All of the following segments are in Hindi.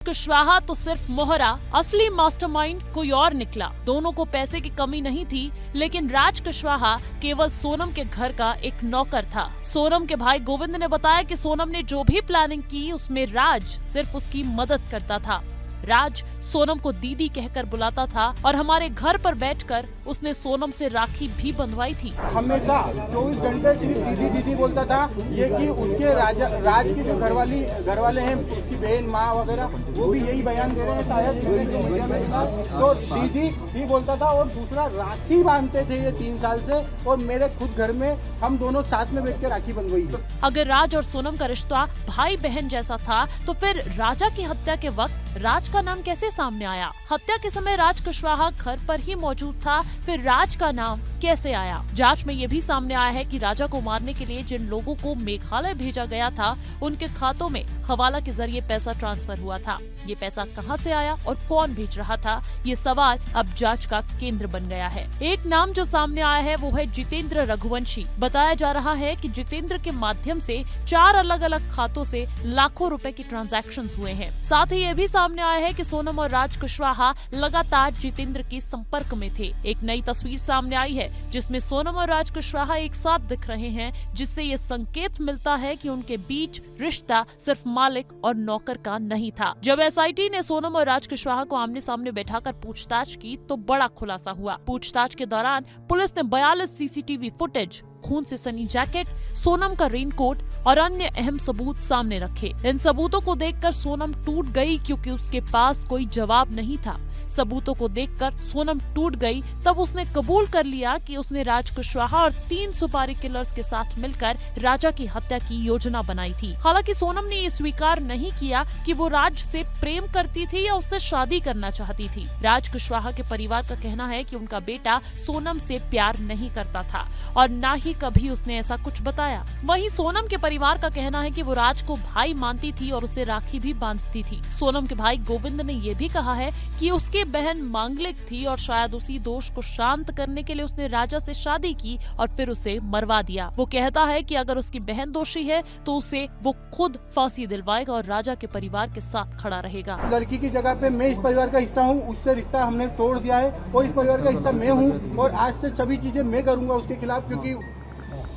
कुशवाहा तो सिर्फ मोहरा, असली मास्टरमाइंड कोई और निकला। दोनों को पैसे की कमी नहीं थी, लेकिन राज कुशवाहा केवल सोनम के घर का एक नौकर था। सोनम के भाई गोविंद ने बताया कि सोनम ने जो भी प्लानिंग की उसमें राज सिर्फ उसकी मदद करता था। राज सोनम को दीदी कहकर बुलाता था और हमारे घर पर बैठकर उसने सोनम से राखी भी बंधवाई थी। हमेशा 24 घंटे सिर्फ दीदी दीदी बोलता था। ये कि उसके राज की जो घर वाले हैं, उसकी बहन माँ वगैरह, वो भी यही बयान दे रहे हैं शायद। तो दीदी ही बोलता था और दूसरा राखी बांधते थे ये 3 साल से, और मेरे खुद घर में हम दोनों साथ में बैठ के राखी बंधवाई। अगर राज और सोनम का रिश्ता भाई बहन जैसा था तो फिर राजा की हत्या के वक्त राज का नाम कैसे सामने आया? हत्या के समय राज कुशवाहा घर पर ही मौजूद था, फिर राज का नाम कैसे आया? जांच में ये भी सामने आया है कि राजा को मारने के लिए जिन लोगों को मेघालय भेजा गया था, उनके खातों में हवाला के जरिए पैसा ट्रांसफर हुआ था। ये पैसा कहां से आया और कौन भेज रहा था, ये सवाल अब जांच का केंद्र बन गया है। एक नाम जो सामने आया है वो है जितेंद्र रघुवंशी। बताया जा रहा है कि जितेंद्र के माध्यम से 4 अलग अलग खातों से लाखों रुपए की ट्रांजैक्शंस हुए हैं। साथ ही ये भी सामने आया है कि सोनम और राज कुशवाहा लगातार जितेंद्र के संपर्क में थे। एक नई तस्वीर सामने आई है जिसमें सोनम और राज कुशवाहा एक साथ दिख रहे हैं, जिससे ये संकेत मिलता है कि उनके बीच रिश्ता सिर्फ मालिक और नौकर का नहीं था। जब एसआईटी ने सोनम और राज कुशवाहा को आमने सामने बैठाकर पूछताछ की तो बड़ा खुलासा हुआ। पूछताछ के दौरान पुलिस ने 42 सीसीटीवी फुटेज, खून से सनी जैकेट, सोनम का रेनकोट और अन्य अहम सबूत सामने रखे। इन सबूतों को देखकर सोनम टूट गई, क्योंकि उसके पास कोई जवाब नहीं था। सबूतों को देखकर सोनम टूट गई। तब उसने कबूल कर लिया कि उसने राज कुशवाहा और 3 सुपारी किलर्स के साथ मिलकर राजा की हत्या की योजना बनाई थी। हालांकि सोनम ने ये स्वीकार नहीं किया कि वो राज से प्रेम करती थी या उससे शादी करना चाहती थी। राज कुशवाहा के परिवार का कहना है कि उनका बेटा सोनम से प्यार नहीं करता था और न ही कभी उसने ऐसा कुछ बताया। वहीं सोनम के परिवार का कहना है कि वो राज को भाई मानती थी और उसे राखी भी बांधती थी। सोनम के भाई गोविंद ने ये भी कहा है कि उसकी बहन मांगलिक थी और शायद उसी दोष को शांत करने के लिए उसने राजा से शादी की और फिर उसे मरवा दिया। वो कहता है कि अगर उसकी बहन दोषी है तो उसे वो खुद फांसी दिलवाएगा और राजा के परिवार के साथ खड़ा रहेगा। लड़की की जगह पे मैं इस परिवार का हिस्सा हूँ, उससे रिश्ता हमने तोड़ दिया है और इस परिवार का हिस्सा मैं हूँ, और आज से सभी चीजें मैं करूँगा उसके खिलाफ, क्योंकि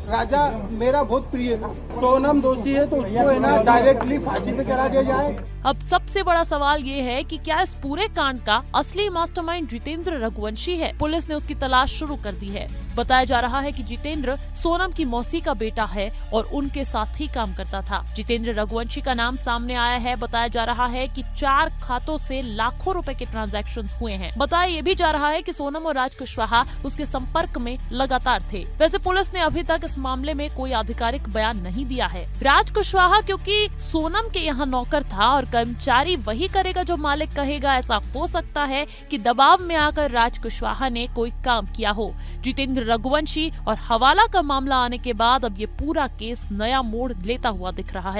राजा मेरा बहुत प्रिय था। सोनम दोषी है तो उसको है ना डायरेक्टली फांसी पे चढ़ा दिया जाए। अब सबसे बड़ा सवाल ये है कि क्या इस पूरे कांड का असली मास्टरमाइंड जितेंद्र रघुवंशी है? पुलिस ने उसकी तलाश शुरू कर दी है। बताया जा रहा है कि जितेंद्र सोनम की मौसी का बेटा है और उनके साथ ही काम करता था। जितेंद्र रघुवंशी का नाम सामने आया है। बताया जा रहा है कि 4 खातों से लाखों रुपए के ट्रांजैक्शंस हुए हैं। बताया ये भी जा रहा है कि सोनम और राज कुशवाहा उसके संपर्क में लगातार थे। वैसे पुलिस ने अभी तक इस मामले में कोई आधिकारिक बयान नहीं दिया है। राज कुशवाहा क्योंकि सोनम के यहाँ नौकर था और कर्मचारी वही करेगा जो मालिक कहेगा, ऐसा हो सकता है कि दबाव में आकर राज कुशवाहा ने कोई काम किया हो। जितेंद्र रघुवंशी और हवाला का मामला आने के बाद अब ये पूरा केस नया मोड़ लेता हुआ दिख रहा है।